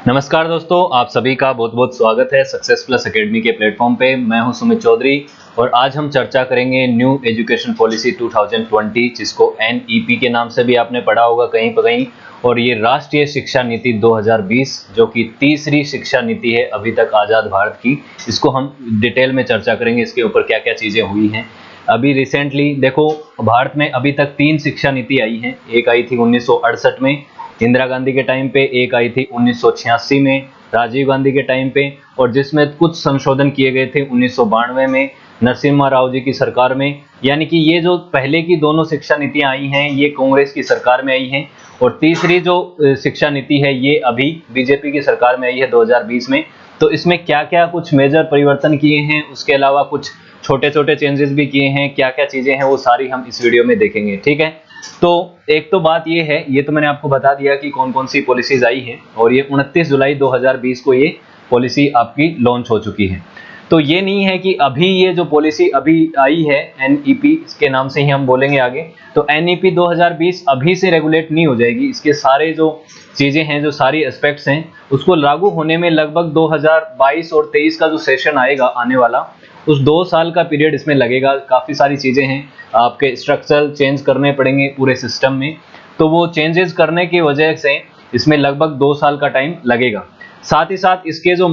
नमस्कार दोस्तों, आप सभी का बहुत बहुत स्वागत है सक्सेस प्लस एकेडमी के प्लेटफॉर्म पे। मैं हूं सुमित चौधरी और आज हम चर्चा करेंगे न्यू एजुकेशन पॉलिसी 2020, जिसको एनईपी के नाम से भी आपने पढ़ा होगा कहीं पर कहीं। और ये राष्ट्रीय शिक्षा नीति 2020 जो कि तीसरी शिक्षा नीति है अभी तक आज़ाद भारत की। इसको हम डिटेल में चर्चा करेंगे, इसके ऊपर क्या क्या चीज़ें हुई हैं। अभी रिसेंटली देखो, भारत में अभी तक 3 शिक्षा नीति आई हैं। एक आई थी 1968 में इंदिरा गांधी के टाइम पे, एक आई थी 1986 में राजीव गांधी के टाइम पे, और जिसमें कुछ संशोधन किए गए थे 1992 में नरसिम्हा राव जी की सरकार में। यानी कि ये जो पहले की दोनों शिक्षा नीतियां आई हैं ये कांग्रेस की सरकार में आई हैं, और तीसरी जो शिक्षा नीति है ये अभी बीजेपी की सरकार में आई है 2020 में। तो इसमें क्या क्या कुछ मेजर परिवर्तन किए हैं, उसके अलावा कुछ छोटे छोटे चेंजेस भी किए हैं, क्या क्या चीजें हैं वो सारी हम इस वीडियो में देखेंगे। ठीक है, तो एक तो बात ये है, ये तो मैंने आपको बता दिया कि कौन कौन सी पॉलिसीज आई हैं, और ये 29 जुलाई 2020 को ये पॉलिसी आपकी लॉन्च हो चुकी है। तो ये नहीं है कि अभी ये जो पॉलिसी अभी आई है एनईपी के नाम से ही हम बोलेंगे आगे, तो एनईपी 2020 अभी से रेगुलेट नहीं हो जाएगी। इसके सारे जो चीजें हैं, जो सारी एस्पेक्ट्स हैं, उसको लागू होने में लगभग 2022 और 23 का जो सेशन आएगा आने वाला, उस 2 साल का पीरियड इसमें लगेगा। काफ़ी सारी चीज़ें हैं, आपके स्ट्रक्चरल चेंज करने पड़ेंगे पूरे सिस्टम में, तो वो चेंजेस करने की वजह से इसमें लगभग 2 साल का टाइम लगेगा। साथ ही साथ इसके जो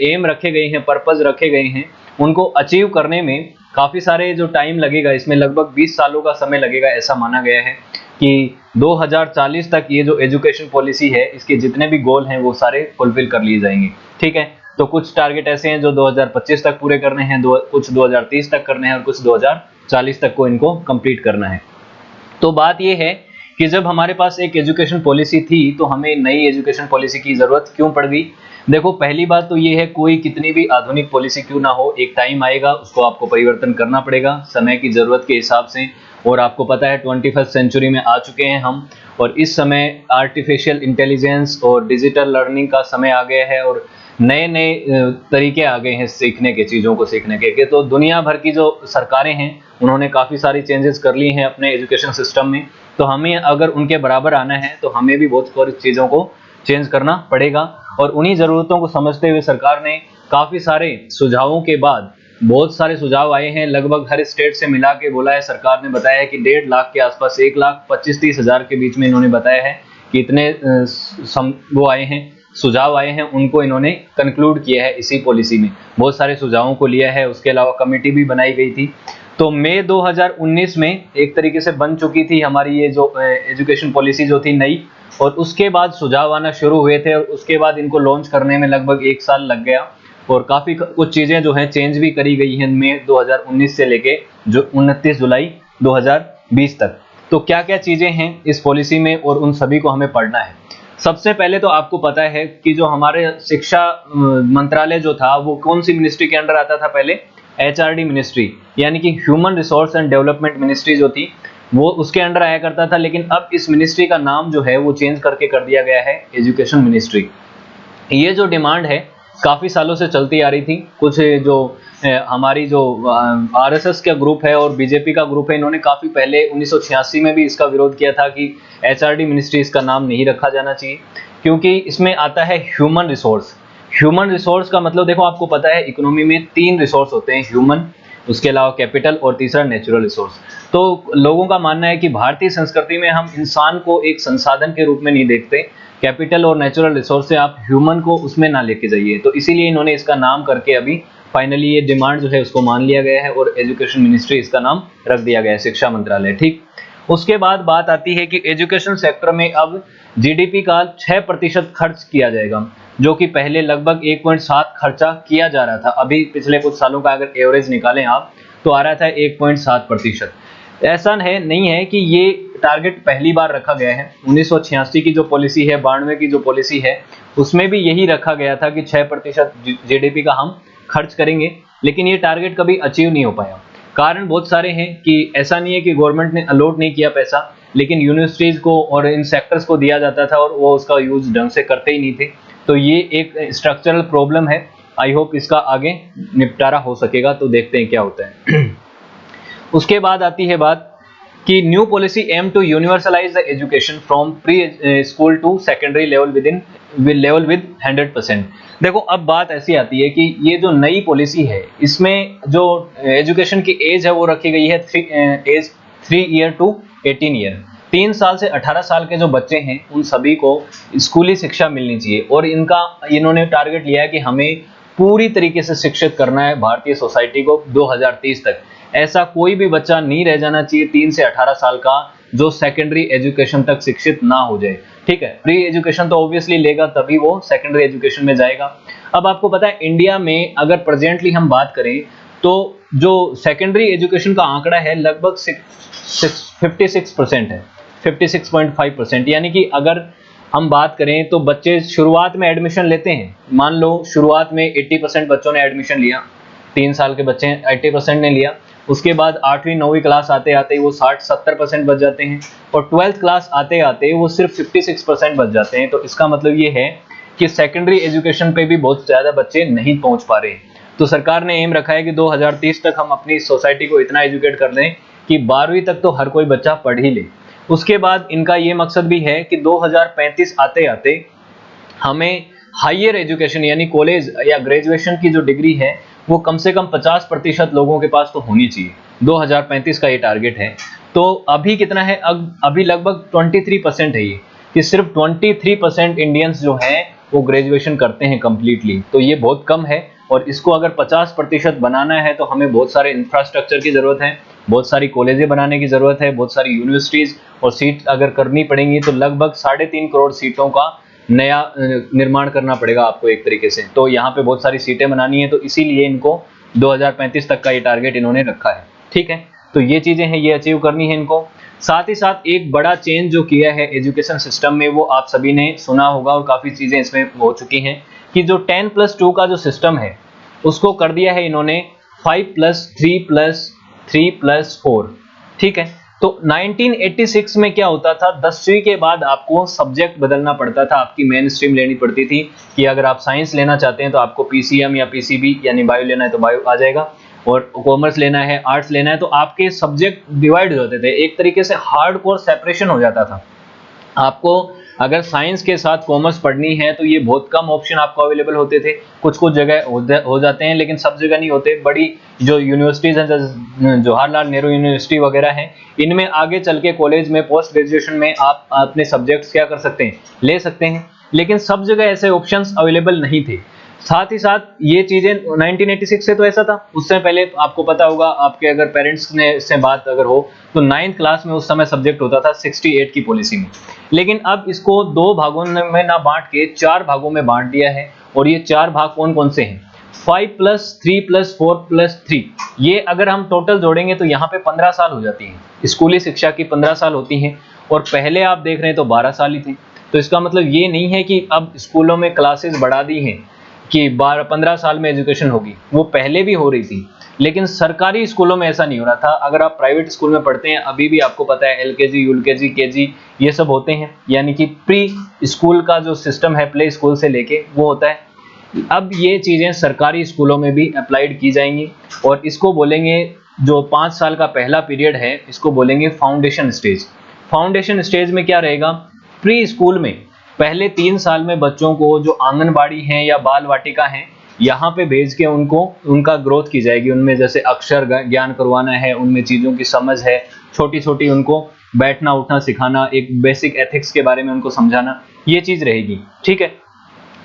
एम रखे गए हैं, पर्पस रखे गए हैं, उनको अचीव करने में काफ़ी सारे जो टाइम लगेगा, इसमें लगभग 20 सालों का समय लगेगा। ऐसा माना गया है कि 2040 तक ये जो एजुकेशन पॉलिसी है, इसके जितने भी गोल हैं वो सारे फुलफिल कर लिए जाएंगे। ठीक है, तो कुछ टारगेट ऐसे हैं जो 2025 तक पूरे करने हैं, कुछ 2030 तक करने हैं, और कुछ 2040 तक को इनको कंप्लीट करना है। तो बात ये है कि जब हमारे पास एक एजुकेशन पॉलिसी थी तो हमें नई एजुकेशन पॉलिसी की ज़रूरत क्यों पड़ गई। देखो, पहली बात तो ये है, कोई कितनी भी आधुनिक पॉलिसी क्यों ना हो, एक टाइम आएगा उसको आपको परिवर्तन करना पड़ेगा समय की ज़रूरत के हिसाब से। और आपको पता है 21st सेंचुरी में आ चुके हैं हम, और इस समय आर्टिफिशियल इंटेलिजेंस और डिजिटल लर्निंग का समय आ गया है, और नए नए तरीके आ गए हैं सीखने के, चीज़ों को सीखने के। तो दुनिया भर की जो सरकारें हैं उन्होंने काफ़ी सारी चेंजेस कर ली हैं अपने एजुकेशन सिस्टम में। तो हमें अगर उनके बराबर आना है तो हमें भी बहुत सारी चीज़ों को चेंज करना पड़ेगा। और उन्हीं ज़रूरतों को समझते हुए सरकार ने काफ़ी सारे सुझावों के बाद, बहुत सारे सुझाव आए हैं, लगभग हर स्टेट से मिला के बोला है सरकार ने, बताया है कि 1.5 लाख के आसपास, 1,25,30 हज़ार के बीच में इन्होंने बताया है कि इतने वो आए हैं, सुझाव आए हैं, उनको इन्होंने कंक्लूड किया है इसी पॉलिसी में। बहुत सारे सुझावों को लिया है, उसके अलावा कमेटी भी बनाई गई थी। तो मई 2019 में एक तरीके से बन चुकी थी हमारी ये जो एजुकेशन पॉलिसी जो थी नई, और उसके बाद सुझाव आना शुरू हुए थे, और उसके बाद इनको लॉन्च करने में लगभग 1 साल लग गया। और काफ़ी कुछ चीज़ें जो हैं चेंज भी करी गई हैं मई 2019 से लेके जो 29 जुलाई 2020 तक। तो क्या क्या चीज़ें हैं इस पॉलिसी में, और उन सभी को हमें पढ़ना है। सबसे पहले तो आपको पता है कि जो हमारे शिक्षा मंत्रालय जो था वो कौन सी मिनिस्ट्री के अंडर आता था पहले, एचआरडी मिनिस्ट्री, यानी कि human resource and development ministry जो थी वो उसके अंडर आया करता था। लेकिन अब इस मिनिस्ट्री का नाम जो है वो चेंज करके कर दिया गया है एजुकेशन मिनिस्ट्री। ये जो डिमांड है काफ़ी सालों से चलती आ रही थी। कुछ जो हमारी जो आरएसएस का ग्रुप है और बीजेपी का ग्रुप है, इन्होंने काफ़ी पहले 1986 में भी इसका विरोध किया था कि एचआरडी मिनिस्ट्री इसका नाम नहीं रखा जाना चाहिए, क्योंकि इसमें आता है ह्यूमन रिसोर्स। ह्यूमन रिसोर्स का मतलब, देखो आपको पता है इकोनॉमी में 3 रिसोर्स होते हैं, ह्यूमन, उसके अलावा कैपिटल, और तीसरा नेचुरल रिसोर्स। तो लोगों का मानना है कि भारतीय संस्कृति में हम इंसान को एक संसाधन के रूप में नहीं देखते, कैपिटल और नेचुरल रिसोर्स से आप ह्यूमन को उसमें ना लेके जाइए। तो इसीलिए इन्होंने इसका नाम करके अभी फाइनली ये डिमांड जो है उसको मान लिया गया है, और एजुकेशन मिनिस्ट्री इसका नाम रख दिया गया है, शिक्षा मंत्रालय। ठीक, उसके बाद बात आती है कि एजुकेशन सेक्टर में अब जीडीपी का 6% खर्च किया जाएगा, जो कि पहले लगभग 1.7 खर्चा किया जा रहा था। अभी पिछले कुछ सालों का अगर एवरेज निकालें आप, तो आ रहा था 1.7%। ऐसा है नहीं है कि ये टारगेट पहली बार रखा गया है। 1986 की जो पॉलिसी है, 92 की जो पॉलिसी है, उसमें भी यही रखा गया था कि 6% जीडीपी का हम खर्च करेंगे, लेकिन ये टारगेट कभी अचीव नहीं हो पाया। कारण बहुत सारे हैं, कि ऐसा नहीं है कि गवर्नमेंट ने अलॉट नहीं किया पैसा, लेकिन यूनिवर्सिटीज़ को और इन सेक्टर्स को दिया जाता था और वो उसका यूज ढंग से करते ही नहीं थे। तो ये एक स्ट्रक्चरल प्रॉब्लम है। आई होप इसका आगे निपटारा हो सकेगा, तो देखते हैं क्या होता है। उसके बाद आती है बात कि new policy aim to universalise the education from pre school to secondary level with 100%। देखो अब बात ऐसी आती है कि ये जो नई पॉलिसी है इसमें जो एजुकेशन की एज है वो रखी गई है एज 3 ईयर टू 18 ईयर। 3 साल से 18 साल के जो बच्चे हैं उन सभी को स्कूली शिक्षा मिलनी चाहिए और इन्होंने टारगेट लिया है कि हमें पूरी तरीके से शिक्षित करना है भारतीय सोसाइटी को 2030 तक। ऐसा कोई भी बच्चा नहीं रह जाना चाहिए 3 से 18 साल का जो सेकेंडरी एजुकेशन तक शिक्षित ना हो जाए। ठीक है, प्री एजुकेशन तो ऑब्वियसली लेगा तभी वो सेकेंडरी एजुकेशन में जाएगा। अब आपको पता है इंडिया में अगर प्रेजेंटली हम बात करें तो जो सेकेंडरी एजुकेशन का आंकड़ा है लगभग 56% है, 56.5%। यानी कि अगर हम बात करें तो बच्चे शुरुआत में एडमिशन लेते हैं, मान लो शुरुआत में 80% बच्चों ने एडमिशन लिया, 3 साल के बच्चे 80% ने लिया, उसके बाद 8वीं 9वीं क्लास आते आते वो 60-70% बच जाते हैं और 12th क्लास आते आते वो सिर्फ 56% बच जाते हैं। तो इसका मतलब ये है कि सेकेंडरी एजुकेशन पे भी बहुत ज़्यादा बच्चे नहीं पहुंच पा रहे। तो सरकार ने एम रखा है कि 2030 तक हम अपनी सोसाइटी को इतना एजुकेट कर दें कि 12वीं तक तो हर कोई बच्चा पढ़ ही ले। उसके बाद इनका ये मकसद भी है कि 2035 आते आते हमें हायर एजुकेशन यानी कॉलेज या ग्रेजुएशन की जो डिग्री है वो कम से कम 50% लोगों के पास तो होनी चाहिए। 2035 का ये टारगेट है। तो अभी कितना है, अभी लगभग 23% है ये, कि सिर्फ 23% इंडियंस जो हैं वो ग्रेजुएशन करते हैं कंप्लीटली। तो ये बहुत कम है और इसको अगर 50% बनाना है तो हमें बहुत सारे इंफ्रास्ट्रक्चर की जरूरत है, बहुत सारी कॉलेजें बनाने की जरूरत है, बहुत सारी यूनिवर्सिटीज और सीट अगर करनी पड़ेंगी तो लगभग 3.5 करोड़ सीटों का नया निर्माण करना पड़ेगा आपको एक तरीके से। तो यहाँ पे बहुत सारी सीटें बनानी है, तो इसीलिए इनको 2035 तक का ये टारगेट इन्होंने रखा है। ठीक है, तो ये चीजें हैं, ये अचीव करनी है इनको। साथ ही साथ एक बड़ा चेंज जो किया है एजुकेशन सिस्टम में वो आप सभी ने सुना होगा और काफी चीजें इसमें हो चुकी हैं कि जो 10+2 का जो सिस्टम है उसको कर दिया है इन्होंने 5+3+3+4। ठीक है, तो 1986 में क्या होता था, 10वीं के बाद आपको सब्जेक्ट बदलना पड़ता था, आपकी मेन स्ट्रीम लेनी पड़ती थी कि अगर आप साइंस लेना चाहते हैं तो आपको पीसीएम या पीसीबी यानी बायो लेना है तो बायो आ जाएगा, और कॉमर्स लेना है, आर्ट्स लेना है, तो आपके सब्जेक्ट डिवाइड हो जाते थे। एक तरीके से हार्डकोर सेपरेशन हो जाता था। आपको अगर साइंस के साथ कॉमर्स पढ़नी है तो ये बहुत कम ऑप्शन आपको अवेलेबल होते थे, कुछ कुछ जगह हो जाते हैं लेकिन सब जगह नहीं होते। बड़ी जो यूनिवर्सिटीज़ हैं, जवाहरलाल नेहरू यूनिवर्सिटी वगैरह हैं, इनमें आगे चल के कॉलेज में पोस्ट ग्रेजुएशन में आप अपने सब्जेक्ट्स क्या कर सकते हैं, ले सकते हैं, लेकिन सब जगह ऐसे ऑप्शंस अवेलेबल नहीं थे। साथ ही साथ ये चीजें 1986 से तो ऐसा था, उससे पहले आपको पता होगा, आपके अगर पेरेंट्स ने से बात अगर हो तो 9th क्लास में उस समय सब्जेक्ट होता था 68 की पॉलिसी में। लेकिन अब इसको 2 भागों में ना बांट के 4 भागों में बांट दिया है, और ये 4 भाग कौन कौन से हैं, 5+3+4+3। ये अगर हम टोटल जोड़ेंगे तो यहाँ पे 15 साल हो जाती है, स्कूली शिक्षा की 15 साल होती हैं, और पहले आप देख रहे हैं तो 12 साल ही थे। तो इसका मतलब ये नहीं है कि अब स्कूलों में क्लासेस बढ़ा दी हैं कि 12-15 साल में एजुकेशन होगी, वो पहले भी हो रही थी, लेकिन सरकारी स्कूलों में ऐसा नहीं हो रहा था। अगर आप प्राइवेट स्कूल में पढ़ते हैं अभी भी आपको पता है एलकेजी, यूकेजी, केजी ये सब होते हैं, यानी कि प्री स्कूल का जो सिस्टम है प्ले स्कूल से लेके वो होता है। अब ये चीजें सरकारी स्कूलों में भी अप्लाइड की जाएंगी, और इसको बोलेंगे जो 5 साल का पहला पीरियड है इसको बोलेंगे फाउंडेशन स्टेज। फाउंडेशन स्टेज में क्या रहेगा, प्री स्कूल में पहले 3 साल में बच्चों को जो आंगनबाड़ी हैं या बाल वाटिका हैं यहाँ पे भेज के उनको उनका ग्रोथ की जाएगी। उनमें जैसे अक्षर ज्ञान करवाना है, उनमें चीज़ों की समझ है, छोटी छोटी उनको बैठना उठना सिखाना, एक बेसिक एथिक्स के बारे में उनको समझाना, ये चीज़ रहेगी। ठीक है,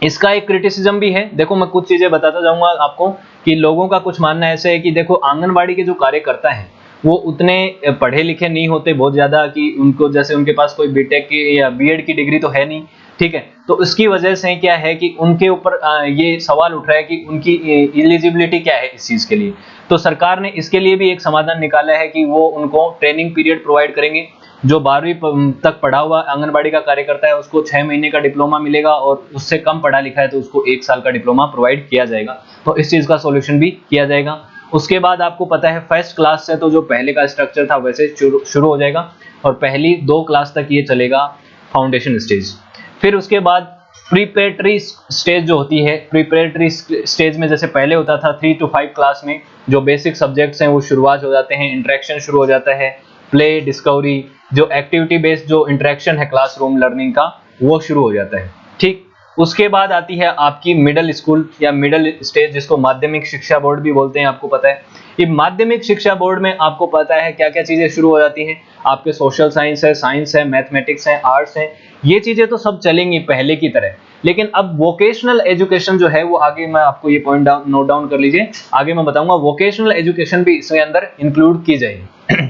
इसका एक क्रिटिसिज्म भी है, देखो मैं कुछ चीज़ें बताता जाऊंगा आपको कि लोगों का कुछ मानना ऐसे है कि देखो आंगनबाड़ी के जो कार्यकर्ता हैं वो उतने पढ़े लिखे नहीं होते बहुत ज़्यादा, कि उनको जैसे उनके पास कोई बीटेक की या बीएड की डिग्री तो है नहीं। ठीक है, तो इसकी वजह से क्या है कि उनके ऊपर ये सवाल उठ रहा है कि उनकी एलिजिबिलिटी क्या है इस चीज़ के लिए। तो सरकार ने इसके लिए भी एक समाधान निकाला है कि वो उनको ट्रेनिंग पीरियड प्रोवाइड करेंगे। जो 12वीं तक पढ़ा हुआ आंगनबाड़ी का कार्यकर्ता है उसको 6 महीने का डिप्लोमा मिलेगा, और उससे कम पढ़ा लिखा है तो उसको 1 साल का डिप्लोमा प्रोवाइड किया जाएगा। तो इस चीज़ का सॉल्यूशन भी किया जाएगा। उसके बाद आपको पता है फर्स्ट क्लास से तो जो पहले का स्ट्रक्चर था वैसे शुरू हो जाएगा, और पहली 2 क्लास तक ये चलेगा फाउंडेशन स्टेज। फिर उसके बाद प्रीपरेटरी स्टेज जो होती है, प्रीपरेटरी स्टेज में जैसे पहले होता था 3 to 5 क्लास में जो बेसिक सब्जेक्ट्स हैं वो शुरुआत हो जाते हैं, इंटरेक्शन शुरू हो जाता है, प्ले, डिस्कवरी, जो एक्टिविटी बेस्ड जो इंटरेक्शन है क्लासरूम लर्निंग का, वो शुरू हो जाता है। ठीक, उसके बाद आती है आपकी मिडिल स्कूल या मिडिल स्टेज, जिसको माध्यमिक शिक्षा बोर्ड भी बोलते हैं, आपको पता है। ये माध्यमिक शिक्षा बोर्ड में आपको पता है क्या क्या चीजें शुरू हो जाती हैं। आपके सोशल साइंस है, मैथमेटिक्स है, आर्ट्स है, ये चीजें तो सब चलेंगी पहले की तरह। लेकिन अब वोकेशनल एजुकेशन जो है वो आगे, मैं आपको ये पॉइंट नोट डाउन कर लीजिए, आगे मैं बताऊंगा, वोकेशनल एजुकेशन भी इसके अंदर इंक्लूड की जाएगी।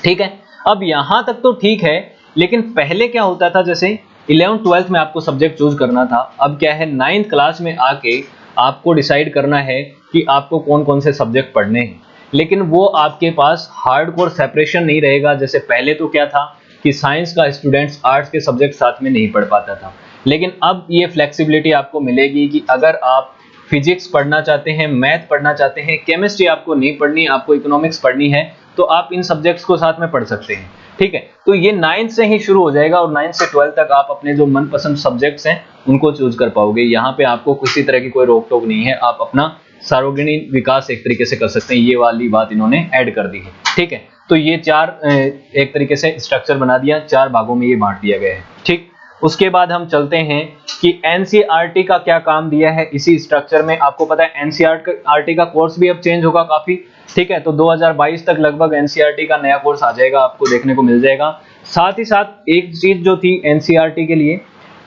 ठीक है, अब यहां तक तो ठीक है, लेकिन पहले क्या होता था, जैसे 11th-12th में आपको सब्जेक्ट चूज करना था, अब क्या है 9th क्लास में आके आपको डिसाइड करना है कि आपको कौन कौन से सब्जेक्ट पढ़ने हैं। लेकिन वो आपके पास हार्डकोर सेपरेशन नहीं रहेगा, जैसे पहले तो क्या था कि साइंस का स्टूडेंट्स आर्ट्स के सब्जेक्ट साथ में नहीं पढ़ पाता था। लेकिन अब ये फ्लेक्सिबिलिटी आपको मिलेगी कि अगर आप फिजिक्स पढ़ना चाहते हैं, मैथ पढ़ना चाहते हैं, केमिस्ट्री आपको नहीं पढ़नी, आपको इकोनॉमिक्स पढ़नी है, तो आप इन सब्जेक्ट्स को साथ में पढ़ सकते हैं। ठीक है, तो ये 9th से ही शुरू हो जाएगा और 9th से 12th तक आप अपने जो मनपसंद सब्जेक्ट्स हैं उनको चूज कर पाओगे। यहाँ पे आपको किसी तरह की कोई रोक टोक नहीं है, आप अपना सार्वजनिक विकास एक तरीके से कर सकते हैं। ये वाली बात इन्होंने ऐड कर दी है। ठीक है, तो ये चार एक तरीके से स्ट्रक्चर बना दिया, 4 भागों में ये बांट दिया गया है। ठीक, उसके बाद हम चलते हैं कि एनसीईआरटी का क्या काम दिया है इसी स्ट्रक्चर में। आपको पता है एनसीईआरटी का कोर्स भी अब चेंज होगा काफी। ठीक है, तो 2022 तक लगभग एनसीईआरटी का नया कोर्स आ जाएगा, आपको देखने को मिल जाएगा। साथ ही साथ एक चीज जो थी एनसीईआरटी के लिए,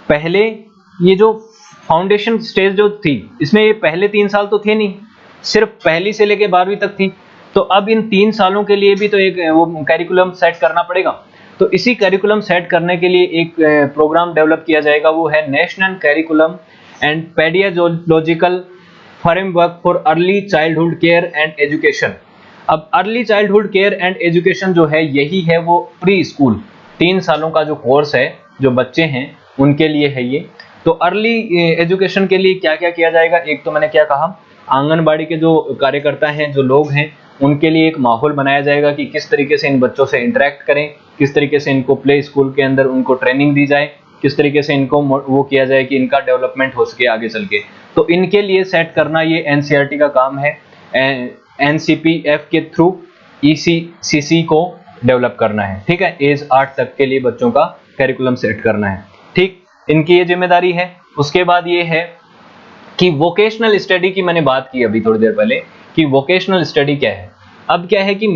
पहले ये जो फाउंडेशन स्टेज जो थी, इसमें ये पहले 3 साल तो थे नहीं, सिर्फ पहली से लेके 12वीं तक थी। तो अब इन 3 सालों के लिए भी तो एक वो कैरिकुलम सेट करना पड़ेगा। तो इसी कैरिकुलम सेट करने के लिए एक प्रोग्राम डेवलप किया जाएगा, वो है national curriculum and pedagogical framework for early childhood care and education. अब early childhood care and education जो है, यही है वो प्री स्कूल 3 सालों का जो कोर्स है, जो बच्चे हैं उनके लिए है ये। तो अर्ली एजुकेशन के लिए क्या क्या किया जाएगा, एक तो मैंने क्या कहा, आंगनबाड़ी के जो कार्यकर्ता हैं, जो लोग हैं, उनके लिए एक माहौल बनाया जाएगा कि किस तरीके से इन बच्चों से इंटरेक्ट करें, किस तरीके से इनको प्ले स्कूल के अंदर उनको ट्रेनिंग दी जाए, किस तरीके से इनको वो किया जाए कि इनका डेवलपमेंट हो सके आगे चल के। तो इनके लिए सेट करना ये एनसीईआरटी का काम है, एनसीपीएफ के थ्रू ईसीसीसी को डेवलप करना है। ठीक है, एज 8 तक के लिए बच्चों का कैरिकुलम सेट करना है। ठीक, इनकी ये जिम्मेदारी है। उसके बाद ये है कि वोकेशनल स्टडी की मैंने बात की अभी थोड़ी देर पहले, कि वोकेशनल स्टडी क्या है। अब क्या है कि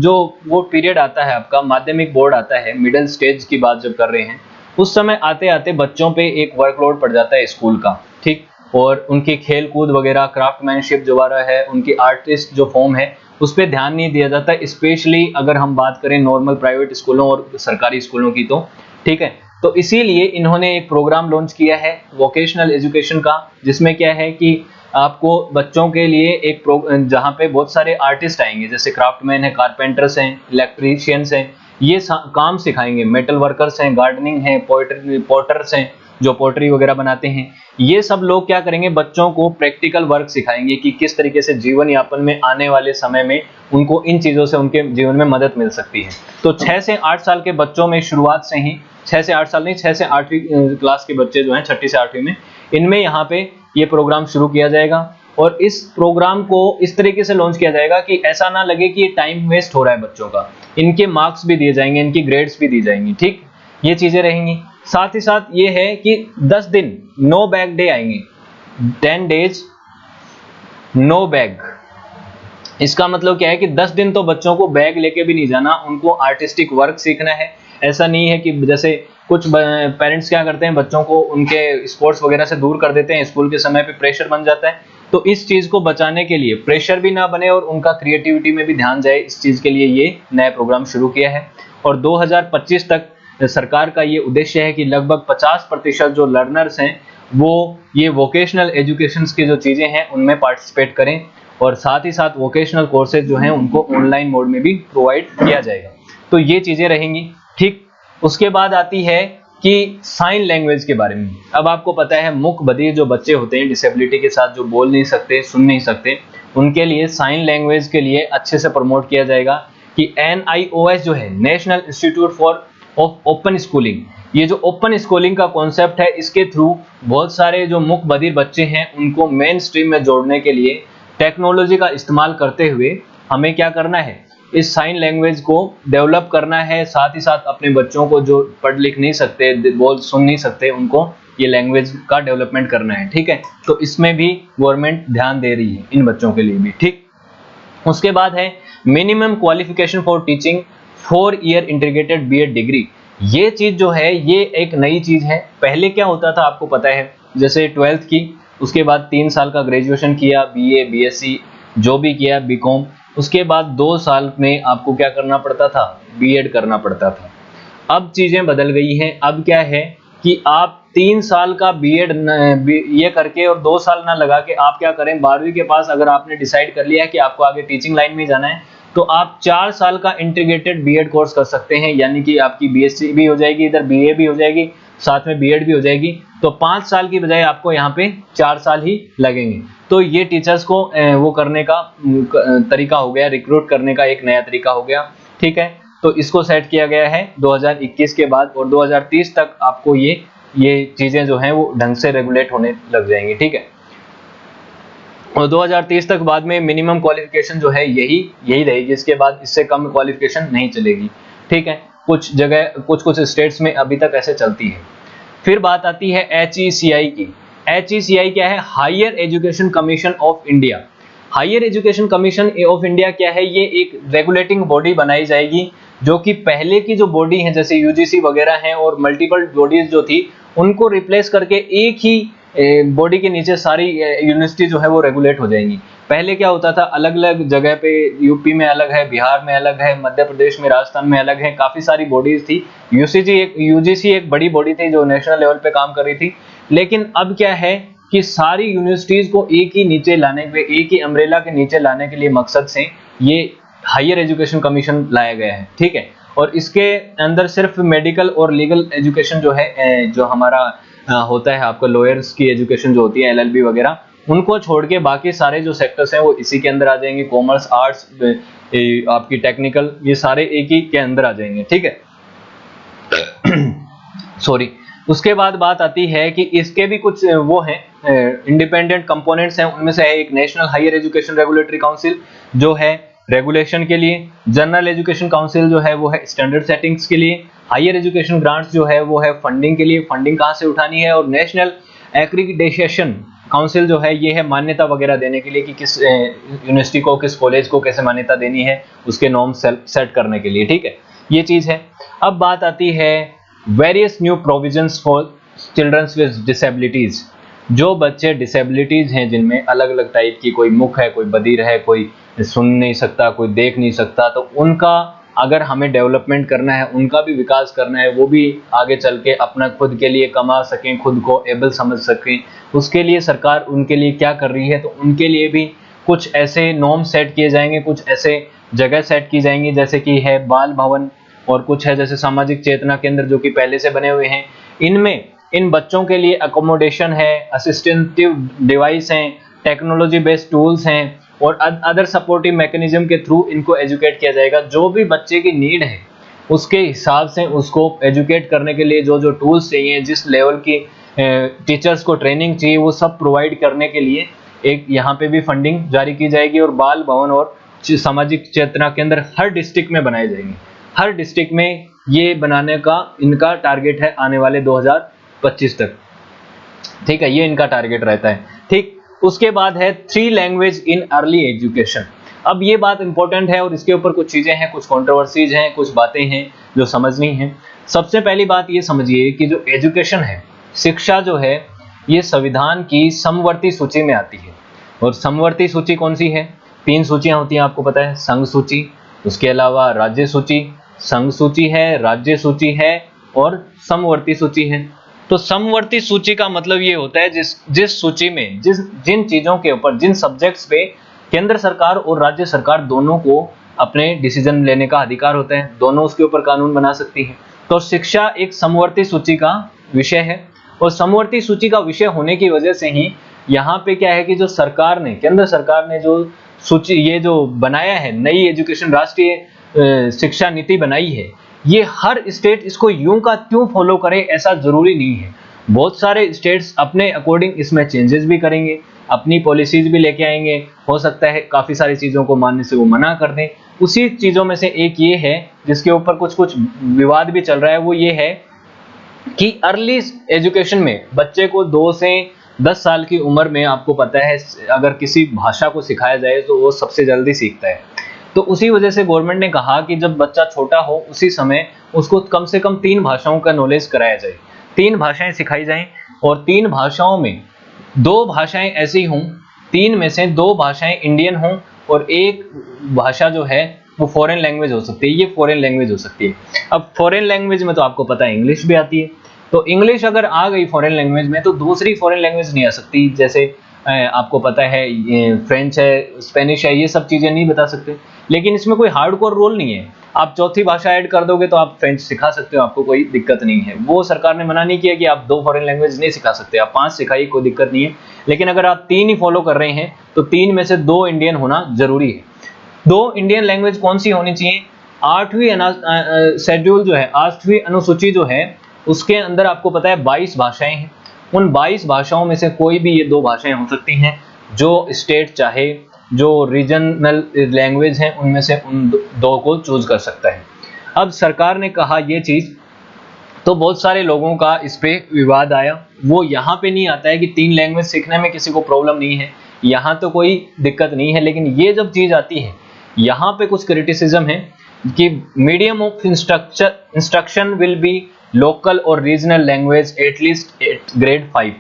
जो वो पीरियड आता है आपका, माध्यमिक बोर्ड आता है, मिडिल स्टेज की बात जब कर रहे हैं, उस समय आते आते बच्चों पे एक वर्कलोड पड़ जाता है स्कूल का। ठीक, और उनकी खेल कूद वगैरह, क्राफ्टमैनशिप जो वाला है, उनकी आर्टिस्ट जो फॉर्म है, उस पर ध्यान नहीं दिया जाता, स्पेशली अगर हम बात करें नॉर्मल प्राइवेट स्कूलों और सरकारी स्कूलों की तो। ठीक है, तो इसीलिए इन्होंने एक प्रोग्राम लॉन्च किया है वोकेशनल एजुकेशन का, जिसमें क्या है कि आपको बच्चों के लिए एक जहाँ पे बहुत सारे आर्टिस्ट आएंगे, जैसे क्राफ्टमैन है, कारपेंटर्स हैं, इलेक्ट्रीशियंस हैं, ये काम सिखाएंगे, मेटल वर्कर्स हैं, गार्डनिंग है, पोर्टर्स हैं जो पोट्री वगैरह बनाते हैं। ये सब लोग क्या करेंगे, बच्चों को प्रैक्टिकल वर्क सिखाएंगे कि किस तरीके से जीवन यापन में आने वाले समय में उनको इन चीज़ों से उनके जीवन में मदद मिल सकती है। तो 6 से 8 साल के बच्चों में शुरुआत से ही, 6 से 8 साल नहीं, 6 से 8वीं क्लास के बच्चे जो हैं, 6ठी से 8वीं में, इनमें यहाँ पे ये प्रोग्राम शुरू किया जाएगा। और इस प्रोग्राम को इस तरीके से लॉन्च किया जाएगा कि ऐसा ना लगे कि ये टाइम वेस्ट हो रहा है बच्चों का, इनके मार्क्स भी दिए जाएंगे, इनकी ग्रेड्स भी दी जाएंगी। ठीक, ये चीजें रहेंगी। साथ ही साथ ये है कि 10 दिन नो बैग डे आएंगे, 10 डेज नो बैग। इसका मतलब क्या है कि 10 दिन तो बच्चों को बैग लेके भी नहीं जाना, उनको आर्टिस्टिक वर्क सीखना है। ऐसा नहीं है कि जैसे कुछ पेरेंट्स क्या करते हैं, बच्चों को उनके स्पोर्ट्स वगैरह से दूर कर देते हैं, स्कूल के समय पे प्रेशर बन जाता है। तो इस चीज को बचाने के लिए, प्रेशर भी ना बने और उनका क्रिएटिविटी में भी ध्यान जाए, इस चीज के लिए ये नया प्रोग्राम शुरू किया है। और 2025 तक सरकार का ये उद्देश्य है कि लगभग 50% जो लर्नर्स हैं वो ये वोकेशनल एजुकेशन की जो चीजें हैं उनमें पार्टिसिपेट करें, और साथ ही साथ वोकेशनल कोर्सेज जो हैं उनको ऑनलाइन मोड में भी प्रोवाइड किया जाएगा। तो ये चीजें रहेंगी। ठीक, उसके बाद आती है कि साइन लैंग्वेज के बारे में। अब आपको पता है मूक बधिर जो बच्चे होते हैं, डिसेबिलिटी के साथ, जो बोल नहीं सकते, सुन नहीं सकते, उनके लिए साइन लैंग्वेज के लिए अच्छे से प्रमोट किया जाएगा कि NIOS जो है, national institute for open schooling, ये जो ओपन स्कूलिंग का कॉन्सेप्ट है, इसके थ्रू बहुत सारे जो मूक बधिर बच्चे हैं उनको मेन स्ट्रीम में जोड़ने के लिए टेक्नोलॉजी का इस्तेमाल करते हुए हमें क्या करना है, इस साइन लैंग्वेज को डेवलप करना है, साथ ही साथ अपने बच्चों को जो पढ़ लिख नहीं सकते, बोल सुन नहीं सकते, उनको ये लैंग्वेज का डेवलपमेंट करना है। ठीक है, तो इसमें भी गवर्नमेंट ध्यान दे रही है इन बच्चों के लिए भी। ठीक, उसके बाद है minimum qualification for teaching 4 year integrated BEd degree. ये चीज जो है ये एक नई चीज है। पहले क्या होता था आपको पता है, जैसे 12th की, उसके बाद 3 साल का ग्रेजुएशन किया, बीए बीएससी जो भी किया, बीकॉम, उसके बाद 2 साल में आपको क्या करना पड़ता था, बीएड करना पड़ता था। अब चीजें बदल गई हैं। अब क्या है कि आप 3 साल का बीएड ये करके और 2 साल ना लगा के आप क्या करें, 12वीं के पास अगर आपने डिसाइड कर लिया है कि आपको आगे टीचिंग लाइन में जाना है, तो आप 4 साल का इंटीग्रेटेड बीएड कोर्स कर सकते हैं। यानी कि आपकी बीएससी भी हो जाएगी, इधर बीए भी हो जाएगी, साथ में बीएड भी हो जाएगी। तो 5 साल की बजाय आपको यहाँ पे 4 साल ही लगेंगे। तो ये टीचर्स को वो करने का तरीका हो गया, रिक्रूट करने का एक नया तरीका हो गया। ठीक है, तो इसको सेट किया गया है 2021 के बाद, और 2030 तक आपको ये चीजें जो हैं वो ढंग से रेगुलेट होने लग जाएंगी। ठीक है, और 2030 तक बाद में मिनिमम क्वालिफिकेशन जो है यही रहेगी। इसके बाद इससे कम क्वालिफिकेशन नहीं चलेगी। ठीक है, कुछ जगह कुछ स्टेट्स में अभी तक ऐसे चलती है। फिर बात आती है HECI की। HECI क्या है, higher education commission of India. Higher education commission of India क्या है, ये एक रेगुलेटिंग बॉडी बनाई जाएगी, जो कि पहले की जो बॉडी है जैसे यूजीसी वगैरह हैं और मल्टीपल बॉडीज जो थी उनको रिप्लेस करके एक ही बॉडी के नीचे सारी यूनिवर्सिटी जो है वो रेगुलेट हो जाएंगी। पहले क्या होता था, अलग अलग जगह पे, यूपी में अलग है, बिहार में अलग है, मध्य प्रदेश में, राजस्थान में अलग है, काफी सारी बॉडीज थी। यूजीसी एक बड़ी बॉडी थी जो नेशनल लेवल पे काम कर रही थी। लेकिन अब क्या है कि सारी यूनिवर्सिटीज को एक ही नीचे लाने पे, एक ही अम्ब्रेला के नीचे लाने के लिए मकसद से ये हायर एजुकेशन कमीशन लाया गया है। ठीक है, और इसके अंदर सिर्फ मेडिकल और लीगल एजुकेशन जो है, जो हमारा होता है आपको लॉयर्स की एजुकेशन जो होती है LLB वगैरह, उनको छोड़ के बाकी सारे जो सेक्टर्स हैं वो इसी के अंदर आ जाएंगे। कॉमर्स, आर्ट्स, आपकी टेक्निकल, ये सारे एक ही के अंदर आ जाएंगे। ठीक है, सॉरी। उसके बाद बात आती है कि इसके भी कुछ वो हैं इंडिपेंडेंट कंपोनेंट्स हैं। उनमें से है एक national higher education regulatory council जो है रेगुलेशन के लिए, जनरल एजुकेशन काउंसिल जो है वो है स्टैंडर्ड सेटिंग्स के लिए, हायर एजुकेशन ग्रांट्स जो है वो है फंडिंग के लिए, फंडिंग कहाँ से उठानी है, और नेशनल एक्रीडिटेशन काउंसिल जो है ये है मान्यता वगैरह देने के लिए कि किस यूनिवर्सिटी को, किस कॉलेज को कैसे मान्यता देनी है, उसके नॉर्म सेट करने के लिए। ठीक है, ये चीज है। अब बात आती है various new provisions for childrens with disabilities. जो बच्चे डिसेबिलिटीज हैं, जिनमें अलग अलग टाइप की, कोई मुख है, कोई बधिर है, कोई सुन नहीं सकता, कोई देख नहीं सकता, तो उनका अगर हमें डेवलपमेंट करना है, उनका भी विकास करना है, वो भी आगे चल के अपना खुद के लिए कमा सकें, खुद को एबल समझ सकें, उसके लिए सरकार उनके लिए क्या कर रही है, तो उनके लिए भी कुछ ऐसे नॉर्म सेट किए जाएंगे, कुछ ऐसे जगह सेट की जाएंगी, जैसे कि है बाल भवन, और कुछ है जैसे सामाजिक चेतना केंद्र जो कि पहले से बने हुए हैं। इनमें इन बच्चों के लिए अकोमोडेशन है, असिस्टेंटिव डिवाइस हैं, टेक्नोलॉजी बेस्ड टूल्स हैं, और अदर सपोर्टिव मैकेनिज्म के थ्रू इनको एजुकेट किया जाएगा। जो भी बच्चे की नीड है उसके हिसाब से उसको एजुकेट करने के लिए जो जो टूल्स चाहिए, जिस लेवल की टीचर्स को ट्रेनिंग चाहिए, वो सब प्रोवाइड करने के लिए एक यहाँ पे भी फंडिंग जारी की जाएगी। और बाल भवन और सामाजिक चेतना केंद्र हर डिस्ट्रिक्ट में बनाए जाएंगे। हर डिस्ट्रिक्ट में ये बनाने का इनका टारगेट है आने वाले 2025 तक। ठीक है, ये इनका टारगेट रहता है। ठीक, उसके बाद है 3 लैंग्वेज इन अर्ली एजुकेशन। अब ये बात इंपॉर्टेंट है और इसके ऊपर कुछ चीजें हैं, कुछ कंट्रोवर्सीज हैं, कुछ बातें हैं जो समझनी है। सबसे पहली बात ये समझिए कि जो एजुकेशन है, शिक्षा जो है, ये संविधान की समवर्ती सूची में आती है। और समवर्ती सूची कौन सी है? 3 सूचियां होती हैं, आपको पता है, संघ सूची, उसके अलावा राज्य सूची, संघ सूची है, राज्य सूची है और समवर्ती सूची है। तो समवर्ती सूची का मतलब ये होता है जिस सूची में जिन चीजों के ऊपर, जिन सब्जेक्ट्स पे केंद्र सरकार और राज्य सरकार दोनों को अपने डिसीजन लेने का अधिकार होता है, दोनों उसके ऊपर कानून बना सकती है। तो शिक्षा एक समवर्ती सूची का विषय है, और समवर्ती सूची का विषय होने की वजह से ही यहाँ पे क्या है कि जो सरकार ने, केंद्र सरकार ने जो सूची ये जो बनाया है, नई एजुकेशन राष्ट्रीय शिक्षा नीति बनाई है, ये हर स्टेट इसको यूं का त्यों फॉलो करे ऐसा जरूरी नहीं है। बहुत सारे स्टेट्स अपने अकॉर्डिंग इसमें चेंजेस भी करेंगे, अपनी पॉलिसीज भी लेके आएंगे। हो सकता है काफ़ी सारी चीज़ों को मानने से वो मना कर दें। उसी चीज़ों में से एक ये है जिसके ऊपर कुछ कुछ विवाद भी चल रहा है, वो ये है कि अर्ली एजुकेशन में बच्चे को 2 से 10 साल की उम्र में, आपको पता है, अगर किसी भाषा को सिखाया जाए तो वो सबसे जल्दी सीखता है। तो उसी वजह से गवर्नमेंट ने कहा कि जब बच्चा छोटा हो उसी समय उसको कम से कम 3 भाषाओं का नॉलेज कराया जाए, 3 भाषाएं सिखाई जाएं, और 3 भाषाओं में 2 भाषाएं ऐसी हों, 3 में से 2 भाषाएं इंडियन हों और एक भाषा जो है वो फॉरेन लैंग्वेज हो सकती है। ये फॉरेन लैंग्वेज हो सकती है। अब फॉरेन लैंग्वेज में तो आपको पता है इंग्लिश भी आती है, तो इंग्लिश अगर आ गई फॉरेन लैंग्वेज में तो दूसरी फॉरेन लैंग्वेज नहीं आ सकती। जैसे आपको पता है ये फ्रेंच है, स्पेनिश है, ये सब चीज़ें नहीं बता सकते। लेकिन इसमें कोई हार्डकोर रोल नहीं है, आप चौथी भाषा ऐड कर दोगे तो आप फ्रेंच सिखा सकते हो, आपको कोई दिक्कत नहीं है। वो सरकार ने मना नहीं किया कि आप 2 फॉरेन लैंग्वेज नहीं सिखा सकते, आप 5 सिखाइए, कोई दिक्कत नहीं है। लेकिन अगर आप 3 ही फॉलो कर रहे हैं तो 3 में से 2 इंडियन होना जरूरी है। 2 इंडियन लैंग्वेज कौन सी होनी चाहिए? 8वीं शेड्यूल जो है, 8वीं अनुसूची जो है, उसके अंदर आपको पता है 22 भाषाएं हैं। उन 22 भाषाओं में से कोई भी ये 2 भाषाएं हो सकती हैं, जो स्टेट चाहे, जो रीजनल लैंग्वेज हैं उनमें से उन 2 को चूज कर सकता है। अब सरकार ने कहा ये चीज, तो बहुत सारे लोगों का इस पे विवाद आया। वो यहाँ पे नहीं आता है कि 3 लैंग्वेज सीखने में किसी को प्रॉब्लम नहीं है, यहाँ तो कोई दिक्कत नहीं है। लेकिन ये जब चीज आती है, यहाँ पे कुछ क्रिटिसिज्म है कि medium of instruction will be local और regional language at least at grade 5।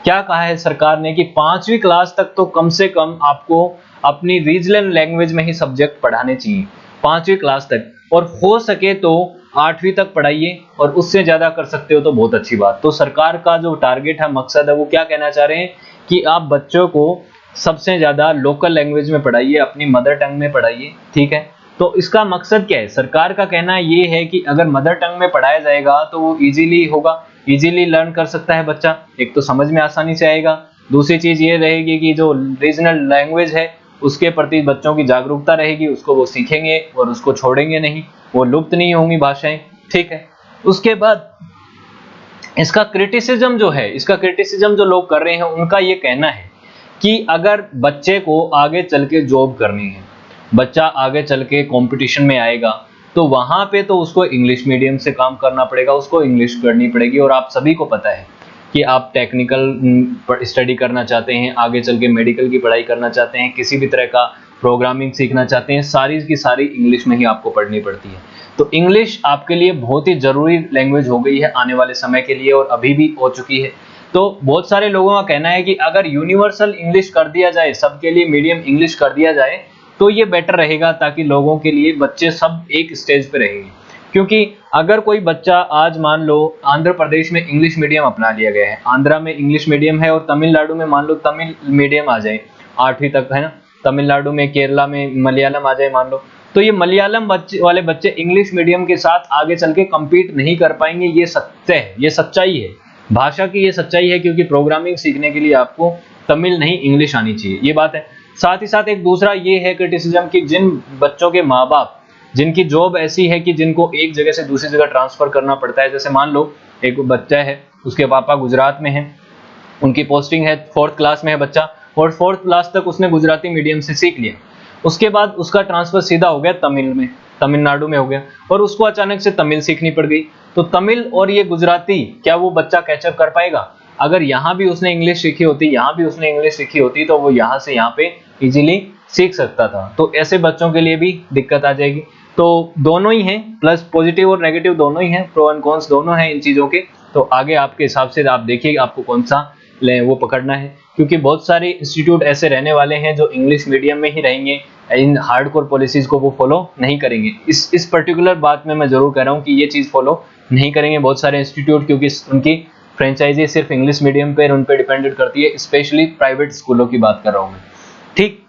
क्या कहा है सरकार ने कि 5वीं क्लास तक तो कम से कम आपको अपनी रीजनल लैंग्वेज में ही सब्जेक्ट पढ़ाने चाहिए, 5वीं क्लास तक, और हो सके तो 8वीं तक पढ़ाइए, और उससे ज्यादा कर सकते हो तो बहुत अच्छी बात। तो सरकार का जो टारगेट है, मकसद है, वो क्या कहना चाह रहे हैं कि आप बच्चों को सबसे ज्यादा लोकल लैंग्वेज में पढ़ाइए, अपनी मदर टंग में पढ़ाइए। ठीक है, तो इसका मकसद क्या है? सरकार का कहना ये है कि अगर मदर टंग में पढ़ाया जाएगा तो वो इजीली होगा, इजीली लर्न कर सकता है बच्चा, एक तो समझ में आसानी से आएगा। दूसरी चीज ये रहेगी कि जो रीजनल लैंग्वेज है उसके प्रति बच्चों की जागरूकता रहेगी, उसको वो सीखेंगे और उसको छोड़ेंगे नहीं, वो लुप्त नहीं होंगी भाषाएं। ठीक है, उसके बाद इसका क्रिटिसिज्म जो है, इसका क्रिटिसिज्म जो लोग कर रहे हैं, उनका ये कहना है कि अगर बच्चे को आगे चल के जॉब करनी है, बच्चा आगे चल के कंपटीशन में आएगा, तो वहां पे तो उसको इंग्लिश मीडियम से काम करना पड़ेगा, उसको इंग्लिश करनी पड़ेगी। और आप सभी को पता है कि आप टेक्निकल स्टडी करना चाहते हैं, आगे चल के मेडिकल की पढ़ाई करना चाहते हैं, किसी भी तरह का प्रोग्रामिंग सीखना चाहते हैं, सारी की सारी इंग्लिश में ही आपको पढ़नी पड़ती है। तो इंग्लिश आपके लिए बहुत ही जरूरी लैंग्वेज हो गई है आने वाले समय के लिए, और अभी भी हो चुकी है। तो बहुत सारे लोगों का कहना है कि अगर यूनिवर्सल इंग्लिश कर दिया जाए, सबके लिए मीडियम इंग्लिश कर दिया जाए, तो ये बेटर रहेगा, ताकि लोगों के लिए बच्चे सब एक स्टेज पे रहेंगे। क्योंकि अगर कोई बच्चा, आज मान लो आंध्र प्रदेश में इंग्लिश मीडियम अपना लिया गया है, आंध्रा में इंग्लिश मीडियम है, और तमिलनाडु में मान लो तमिल मीडियम आ जाए 8वीं तक, है ना, तमिलनाडु में, केरला में मलयालम आ जाए मान लो, तो ये मलयालम वाले बच्चे इंग्लिश मीडियम के साथ आगे चल के कम्पीट नहीं कर पाएंगे। ये सत्य है, ये सच्चाई है, भाषा की ये सच्चाई है, क्योंकि प्रोग्रामिंग सीखने के लिए आपको तमिल नहीं इंग्लिश आनी चाहिए, ये बात है। साथ ही साथ एक दूसरा ये है क्रिटिसिज्म कि जिन बच्चों के माँ बाप, जिनकी जॉब ऐसी है कि जिनको एक जगह से दूसरी जगह ट्रांसफर करना पड़ता है, जैसे मान लो एक बच्चा है, उसके पापा गुजरात में है, उनकी पोस्टिंग है, 4th क्लास में है बच्चा, और 4th क्लास तक उसने गुजराती मीडियम से सीख लिया, उसके बाद उसका ट्रांसफर सीधा हो गया तमिल में, तमिलनाडु में हो गया, और उसको अचानक से तमिल सीखनी पड़ गई। तो तमिल और ये गुजराती, क्या वो बच्चा कैचअप कर पाएगा? अगर यहाँ भी उसने इंग्लिश सीखी होती, यहाँ भी उसने इंग्लिश सीखी होती, तो वो यहाँ से यहाँ पे इजीली सीख सकता था। तो ऐसे बच्चों के लिए भी दिक्कत आ जाएगी। तो दोनों ही हैं, प्लस पॉजिटिव और नेगेटिव दोनों ही हैं, प्रो एंड कॉन्स दोनों हैं इन चीज़ों के। तो आगे आपके हिसाब से आप देखिए आपको कौन सा वो पकड़ना है, क्योंकि बहुत सारे इंस्टीट्यूट ऐसे रहने वाले हैं जो इंग्लिश मीडियम में ही रहेंगे, इन हार्डकोर पॉलिसीज को वो फॉलो नहीं करेंगे। इस पर्टिकुलर बात में मैं जरूर कह रहा हूँ कि ये चीज़ फॉलो नहीं करेंगे बहुत सारे इंस्टीट्यूट, क्योंकि उनकी फ्रेंचाइजी सिर्फ इंग्लिश मीडियम पर उन पर डिपेंडेंट करती है, स्पेशली प्राइवेट स्कूलों की बात कर रहा हूँ मैं। ठीक,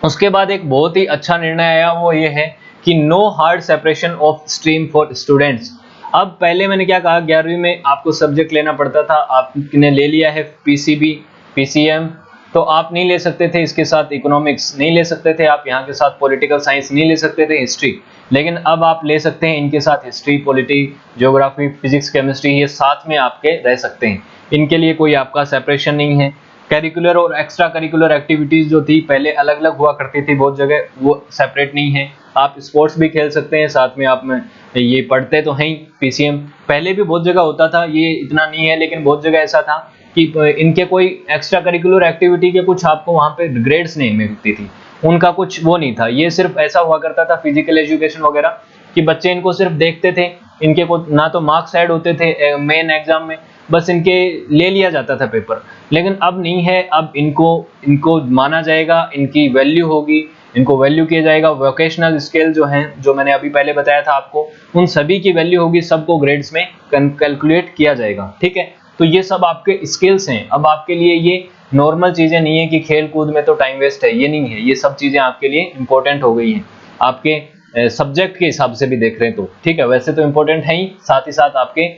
उसके बाद एक बहुत ही अच्छा निर्णय आया, वो ये है कि no hard separation of stream for students. अब पहले मैंने क्या कहा, 11वीं में आपको सब्जेक्ट लेना पड़ता था, आपने ले लिया है पीसीबी, पीसीएम, तो आप नहीं ले सकते थे इसके साथ इकोनॉमिक्स, नहीं ले सकते थे आप यहाँ के साथ पॉलिटिकल साइंस, नहीं ले सकते थे हिस्ट्री, लेकिन अब आप ले सकते हैं इनके साथ history, polity, geography, physics, chemistry, ये साथ में आपके रह सकते हैं। इनके लिए कोई आपका सेपरेशन नहीं है। करिकुलर और एक्स्ट्रा करिकुलर एक्टिविटीज जो थी पहले अलग अलग हुआ करती थी बहुत जगह, वो सेपरेट नहीं है। आप स्पोर्ट्स भी खेल सकते हैं साथ में, आप में ये पढ़ते तो हैं पीसीएम, पहले भी बहुत जगह होता था, ये इतना नहीं है, लेकिन बहुत जगह ऐसा था कि इनके कोई एक्स्ट्रा करिकुलर एक्टिविटी के कुछ आपको वहाँ पे ग्रेड्स नहीं मिलती थी, उनका कुछ वो नहीं था। ये सिर्फ ऐसा हुआ करता था फिजिकल एजुकेशन वगैरह कि बच्चे इनको सिर्फ देखते थे, इनके को ना तो मार्क्स ऐड होते थे मेन एग्जाम में, बस इनके ले लिया जाता था पेपर। लेकिन अब नहीं है, अब इनको माना जाएगा, इनकी वैल्यू होगी, इनको वैल्यू किया जाएगा। वोकेशनल स्किल जो हैं, जो मैंने अभी पहले बताया था आपको, उन सभी की वैल्यू होगी, सबको ग्रेड्स में कैलकुलेट किया जाएगा, ठीक है। तो ये सब आपके स्किल्स हैं। अब आपके लिए ये नॉर्मल चीजें नहीं है कि खेल कूद में तो टाइम वेस्ट है, ये नहीं है, ये सब चीजें आपके लिए इंपॉर्टेंट हो गई हैं आपके सब्जेक्ट के हिसाब से भी देख रहे हैं तो, ठीक है। वैसे तो इंपॉर्टेंट है ही, साथ ही साथ आपके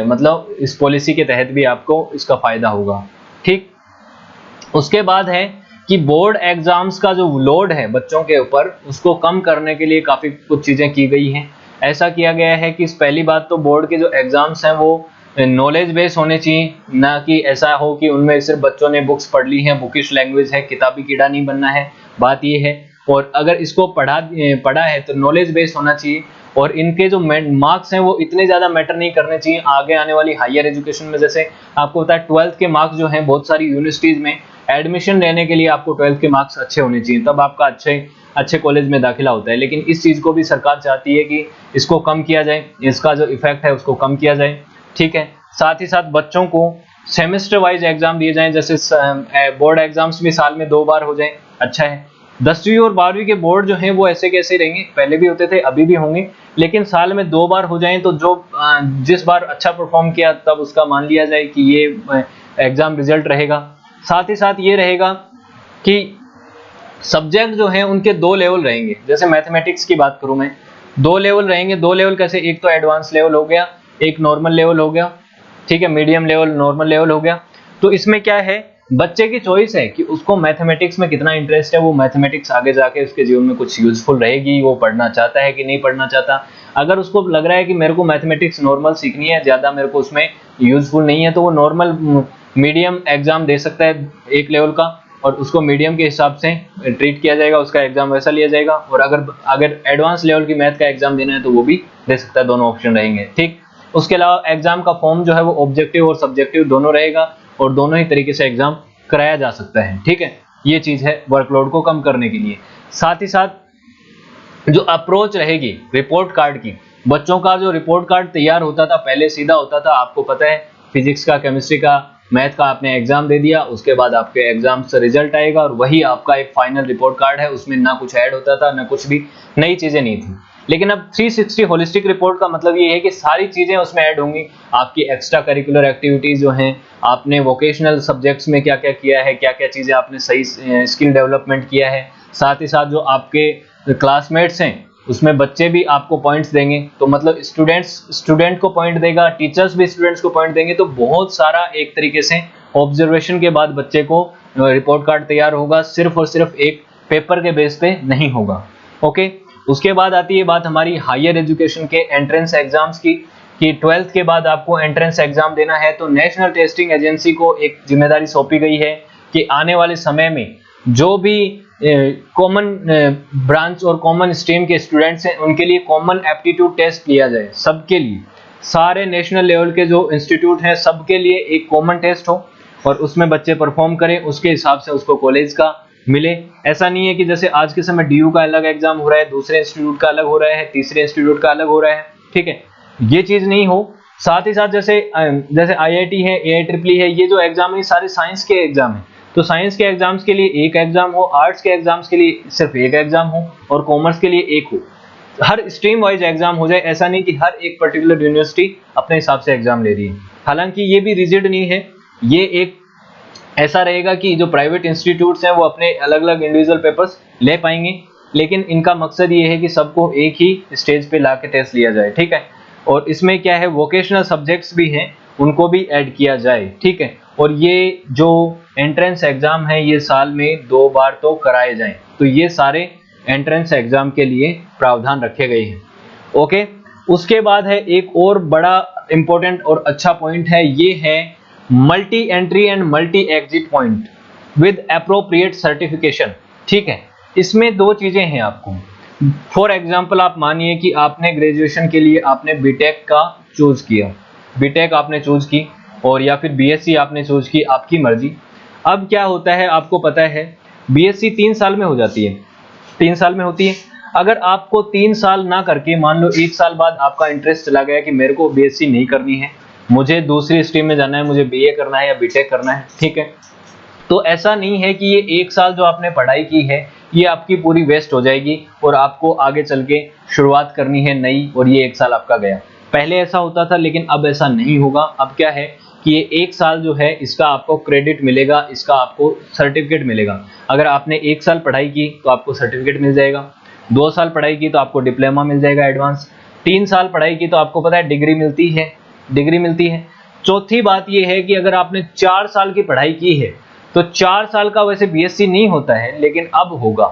मतलब इस पॉलिसी के तहत भी आपको इसका फायदा होगा, ठीक। उसके बाद है कि बोर्ड एग्जाम्स का जो लोड है बच्चों के ऊपर, उसको कम करने के लिए काफी कुछ चीजें की गई हैं। ऐसा किया गया है कि पहली बात तो बोर्ड के जो एग्जाम्स हैं वो नॉलेज बेस होने चाहिए, ना कि ऐसा हो कि उनमें सिर्फ बच्चों ने बुक्स पढ़ ली हैं, बुकिश लैंग्वेज है, किताबी कीड़ा नहीं बनना है, बात ये है। और अगर इसको पढ़ा है तो नॉलेज बेस होना चाहिए, और इनके जो मार्क्स हैं वो इतने ज़्यादा मैटर नहीं करने चाहिए आगे आने वाली हायर एजुकेशन में। जैसे आपको पता है 12th के मार्क्स जो हैं, बहुत सारी यूनिवर्सिटीज़ में एडमिशन लेने के लिए आपको 12th के मार्क्स अच्छे होने चाहिए, तब आपका अच्छे कॉलेज में दाखिला होता है। लेकिन इस चीज़ को भी सरकार चाहती है कि इसको कम किया जाए, इसका जो इफेक्ट है उसको कम किया जाए, ठीक है। साथ ही साथ बच्चों को सेमेस्टर वाइज एग्जाम दिए जाएं, जैसे बोर्ड एग्जाम्स भी साल में 2 बार हो जाएं, अच्छा है। 10वीं और 12वीं के बोर्ड जो हैं वो ऐसे कैसे रहेंगे, पहले भी होते थे अभी भी होंगे, लेकिन साल में 2 बार हो जाएं, तो जो जिस बार अच्छा परफॉर्म किया तब उसका मान लिया जाए कि ये एग्जाम रिजल्ट रहेगा। साथ ही साथ ये रहेगा कि सब्जेक्ट जो हैं उनके 2 लेवल रहेंगे। जैसे मैथमेटिक्स की बात करूं मैं, 2 लेवल रहेंगे। 2 लेवल कैसे, एक तो एडवांस लेवल हो गया, एक नॉर्मल लेवल हो गया, ठीक है, मीडियम लेवल, नॉर्मल लेवल हो गया। तो इसमें क्या है, बच्चे की चॉइस है कि उसको मैथमेटिक्स में कितना इंटरेस्ट है, वो मैथमेटिक्स आगे जाके उसके जीवन में कुछ यूजफुल रहेगी, वो पढ़ना चाहता है कि नहीं पढ़ना चाहता। अगर उसको लग रहा है कि मेरे को मैथमेटिक्स नॉर्मल सीखनी है, ज़्यादा मेरे को उसमें यूजफुल नहीं है, तो वो नॉर्मल मीडियम एग्जाम दे सकता है 1 लेवल का, और उसको मीडियम के हिसाब से ट्रीट किया जाएगा, उसका एग्जाम वैसा लिया जाएगा। और अगर एडवांस लेवल की मैथ का एग्जाम देना है तो वो भी दे सकता है, दोनों ऑप्शन रहेंगे, ठीक। उसके अलावा एग्जाम का फॉर्म जो है वो ऑब्जेक्टिव और सब्जेक्टिव दोनों रहेगा, और दोनों ही तरीके से एग्जाम कराया जा सकता है, ठीक है। ये चीज है वर्कलोड को कम करने के लिए। साथ ही साथ जो अप्रोच रहेगी रिपोर्ट कार्ड की, बच्चों का जो रिपोर्ट कार्ड तैयार होता था पहले सीधा होता था, आपको पता है, फिजिक्स का, केमिस्ट्री का, मैथ का आपने एग्जाम दे दिया, उसके बाद आपके एग्जाम से रिजल्ट आएगा और वही आपका एक फाइनल रिपोर्ट कार्ड है। उसमें ना कुछ ऐड होता था, ना कुछ भी नई चीजें नहीं थी। लेकिन अब 360 होलिस्टिक रिपोर्ट का मतलब ये है कि सारी चीजें उसमें ऐड होंगी। आपकी एक्स्ट्रा करिकुलर एक्टिविटीज जो हैं, आपने वोकेशनल सब्जेक्ट्स में क्या क्या किया है, क्या क्या चीजें आपने सही स्किल डेवलपमेंट किया है, साथ ही साथ जो आपके क्लासमेट्स हैं उसमें बच्चे भी आपको पॉइंट्स देंगे, तो मतलब स्टूडेंट को पॉइंट देगा, टीचर्स भी स्टूडेंट्स को पॉइंट देंगे। तो बहुत सारा एक तरीके से ऑब्जर्वेशन के बाद बच्चे को रिपोर्ट कार्ड तैयार होगा, सिर्फ और सिर्फ एक पेपर के बेस पे नहीं होगा, ओके। उसके बाद आती है बात हमारी हायर एजुकेशन के एंट्रेंस एग्जाम्स की, कि 12th के बाद आपको एंट्रेंस एग्जाम देना है, तो नेशनल टेस्टिंग एजेंसी को एक जिम्मेदारी सौंपी गई है कि आने वाले समय में जो भी कॉमन ब्रांच और कॉमन स्ट्रीम के स्टूडेंट्स हैं उनके लिए कॉमन एप्टीट्यूड टेस्ट लिया जाए, सबके लिए, सारे नेशनल लेवल के जो इंस्टीट्यूट हैं सबके लिए एक कॉमन टेस्ट हो, और उसमें बच्चे परफॉर्म करें, उसके हिसाब से उसको कॉलेज का मिले। ऐसा नहीं है कि जैसे आज के समय डीयू का अलग एग्जाम हो रहा है, दूसरे इंस्टीट्यूट का अलग हो रहा है, तीसरे इंस्टीट्यूट का अलग हो रहा है, ठीक है, ये चीज नहीं हो। साथ ही साथ जैसे आईआईटी है, एआईट्रिपल है, ये जो एग्जाम है सारे साइंस के एग्जाम है, तो साइंस के एग्जाम्स के लिए एक एग्जाम हो, आर्ट्स के एग्जाम्स के लिए सिर्फ एक एग्जाम हो, और कॉमर्स के लिए एक हो। हर स्ट्रीम वाइज एग्जाम हो जाए, ऐसा नहीं कि हर एक पर्टिकुलर यूनिवर्सिटी अपने हिसाब से एग्जाम ले रही है। हालांकि ये भी रिजिड नहीं है, ये एक ऐसा रहेगा कि जो प्राइवेट इंस्टीट्यूट्स हैं वो अपने अलग अलग इंडिविजुअल पेपर्स ले पाएंगे, लेकिन इनका मकसद ये है कि सबको एक ही स्टेज पे ला के टेस्ट लिया जाए, ठीक है। और इसमें क्या है, वोकेशनल सब्जेक्ट्स भी हैं, उनको भी ऐड किया जाए, ठीक है। और ये जो एंट्रेंस एग्जाम है ये साल में 2 बार तो कराए जाएं। तो ये सारे एंट्रेंस एग्जाम के लिए प्रावधान रखे गए हैं। ओके, उसके बाद है एक और बड़ा इंपॉर्टेंट और अच्छा पॉइंट है, ये है multi entry and multi exit point with appropriate certification. ठीक है, इसमें दो चीजें हैं आपको। फॉर एग्जाम्पल आप मानिए कि आपने ग्रेजुएशन के लिए आपने बीटेक का चूज किया, बीटेक आपने चूज की और या फिर बीएससी आपने चूज की, आपकी मर्जी। अब क्या होता है आपको पता है, बीएससी 3 साल में हो जाती है, 3 साल में होती है। अगर आपको 3 साल ना करके मान लो 1 साल बाद आपका इंटरेस्ट चला गया कि मेरे को बीएससी नहीं करनी है, मुझे दूसरी स्ट्रीम में जाना है, मुझे बीए करना है या बीटेक करना है, ठीक है, तो ऐसा नहीं है कि ये 1 साल जो आपने पढ़ाई की है ये आपकी पूरी वेस्ट हो जाएगी और आपको आगे चल के शुरुआत करनी है नई और ये 1 साल आपका गया। पहले ऐसा होता था लेकिन अब ऐसा नहीं होगा। अब क्या है कि ये 1 साल जो है इसका आपको क्रेडिट मिलेगा, इसका आपको सर्टिफिकेट मिलेगा। अगर आपने 1 साल पढ़ाई की तो आपको सर्टिफिकेट मिल जाएगा, 2 साल पढ़ाई की तो आपको डिप्लोमा मिल जाएगा एडवांस, 3 साल पढ़ाई की तो आपको पता है डिग्री मिलती है, डिग्री मिलती है। चौथी बात ये है कि अगर आपने 4 साल की पढ़ाई की है तो 4 साल का वैसे बीएससी नहीं होता है लेकिन अब होगा,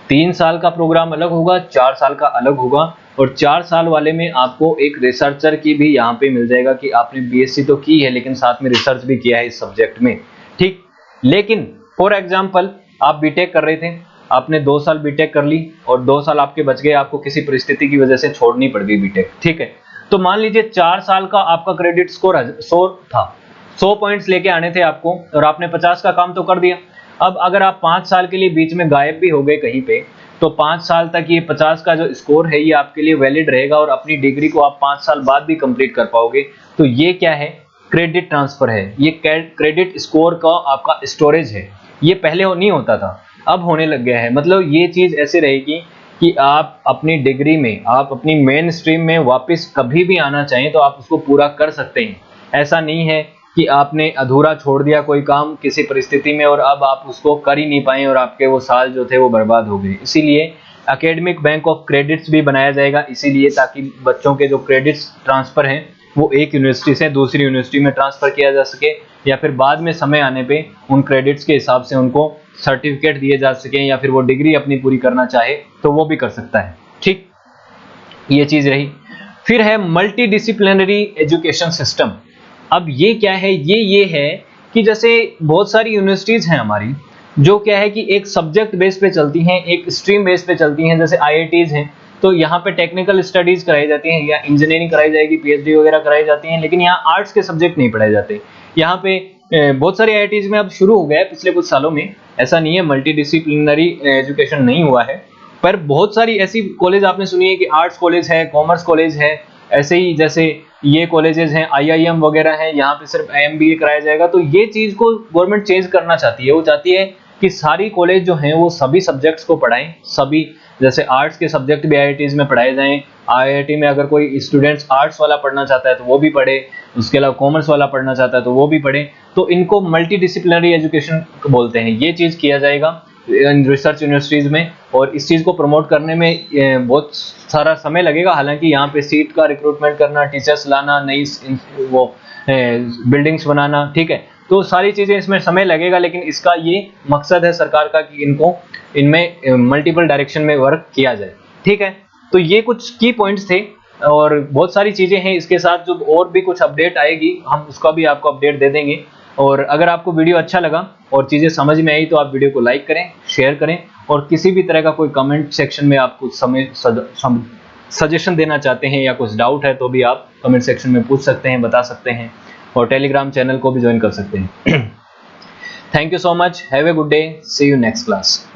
3 साल का प्रोग्राम अलग होगा, 4 साल का अलग होगा। और 4 साल वाले में आपको एक रिसर्चर की भी यहाँ पे मिल जाएगा कि आपने बीएससी तो की है लेकिन साथ में रिसर्च भी किया है इस सब्जेक्ट में, ठीक। लेकिन फॉर एग्जाम्पल आप बीटेक कर रहे थे, आपने 2 साल बीटेक कर ली और 2 साल आपके बच गए, आपको किसी परिस्थिति की वजह से छोड़नी पड़ गई बीटेक, ठीक है। तो मान लीजिए 4 साल का आपका क्रेडिट स्कोर 100 था, 100 पॉइंट्स लेके आने थे आपको और आपने 50 का काम तो कर दिया। अब अगर आप 5 साल के लिए बीच में गायब भी हो गए कहीं पे, तो 5 साल तक ये 50 का जो स्कोर है ये आपके लिए वैलिड रहेगा और अपनी डिग्री को आप 5 साल बाद भी कंप्लीट कर पाओगे। तो ये क्या है, क्रेडिट ट्रांसफर है, ये क्रेडिट स्कोर का आपका स्टोरेज है। ये पहले नहीं होता था, अब होने लग गया है। मतलब ये चीज ऐसे रहेगी कि आप अपनी डिग्री में, आप अपनी मेन स्ट्रीम में वापस कभी भी आना चाहें तो आप उसको पूरा कर सकते हैं। ऐसा नहीं है कि आपने अधूरा छोड़ दिया कोई काम किसी परिस्थिति में और अब आप उसको कर ही नहीं पाए और आपके वो साल जो थे वो बर्बाद हो गए। इसीलिए एकेडमिक बैंक ऑफ क्रेडिट्स भी बनाया जाएगा, इसीलिए ताकि बच्चों के जो क्रेडिट्स ट्रांसफर हैं वो एक यूनिवर्सिटी से दूसरी यूनिवर्सिटी में ट्रांसफर किया जा सके या फिर बाद में समय आने पे उन क्रेडिट्स के हिसाब से उनको सर्टिफिकेट दिए जा सके या फिर वो डिग्री अपनी पूरी करना चाहे तो वो भी कर सकता है, ठीक। ये चीज रही। फिर है मल्टी डिसिप्लिनरी एजुकेशन सिस्टम। अब ये क्या है, ये है कि जैसे बहुत सारी यूनिवर्सिटीज हैं हमारी जो क्या है कि एक सब्जेक्ट बेस पे चलती हैं, एक स्ट्रीम बेस पे चलती हैं। जैसे आईआईटीज हैं तो यहाँ पे टेक्निकल स्टडीज कराई जाती हैं या इंजीनियरिंग कराई जाएगी, पीएचडी वगैरह कराई जाती हैं, लेकिन यहाँ आर्ट्स के सब्जेक्ट नहीं पढ़ाए जाते। यहाँ पे बहुत सारी आईआईटीज में अब शुरू हो गया है पिछले कुछ सालों में, ऐसा नहीं है मल्टी डिसिप्लिनरी एजुकेशन नहीं हुआ है, पर बहुत सारी ऐसी कॉलेज आपने सुनी है कि आर्ट्स कॉलेज है, कॉमर्स कॉलेज है, ऐसे ही जैसे ये कॉलेजेस हैं, आईआईएम वगैरह हैं, यहाँ पे सिर्फ एमबीए कराया जाएगा। तो ये चीज को गवर्नमेंट चेंज करना चाहती है, वो चाहती है कि सारी कॉलेज जो हैं वो सभी सब्जेक्ट्स को पढ़ाएं, सभी जैसे आर्ट्स के सब्जेक्ट भी आईआईटीज में पढ़ाए जाएं। आईआईटी में अगर कोई स्टूडेंट्स आर्ट्स वाला पढ़ना चाहता है तो वो भी पढ़े, उसके अलावा कॉमर्स वाला पढ़ना चाहता है तो वो भी पढ़े। तो इनको मल्टी डिसिप्लिनरी एजुकेशन बोलते हैं। ये चीज किया जाएगा रिसर्च यूनिवर्सिटीज में और इस चीज को प्रमोट करने में बहुत सारा समय लगेगा। हालांकि यहाँ पे सीट का रिक्रूटमेंट करना, टीचर्स लाना, नई वो बिल्डिंग्स बनाना, ठीक है, तो सारी चीजें इसमें समय लगेगा, लेकिन इसका ये मकसद है सरकार का कि इनको इनमें मल्टीपल डायरेक्शन में वर्क किया जाए, ठीक है। तो ये कुछ की पॉइंट्स थे और बहुत सारी चीजें हैं इसके साथ। जो और भी कुछ अपडेट आएगी हम उसका भी आपको अपडेट दे देंगे। और अगर आपको वीडियो अच्छा लगा और चीजें समझ में आई तो आप वीडियो को लाइक करें, शेयर करें और किसी भी तरह का कोई कमेंट सेक्शन में आप कुछ सजेशन देना चाहते हैं या कुछ डाउट है तो भी आप कमेंट सेक्शन में पूछ सकते हैं, बता सकते हैं और टेलीग्राम चैनल को भी ज्वाइन कर सकते हैं। Thank you so much, have a good day, see you next class.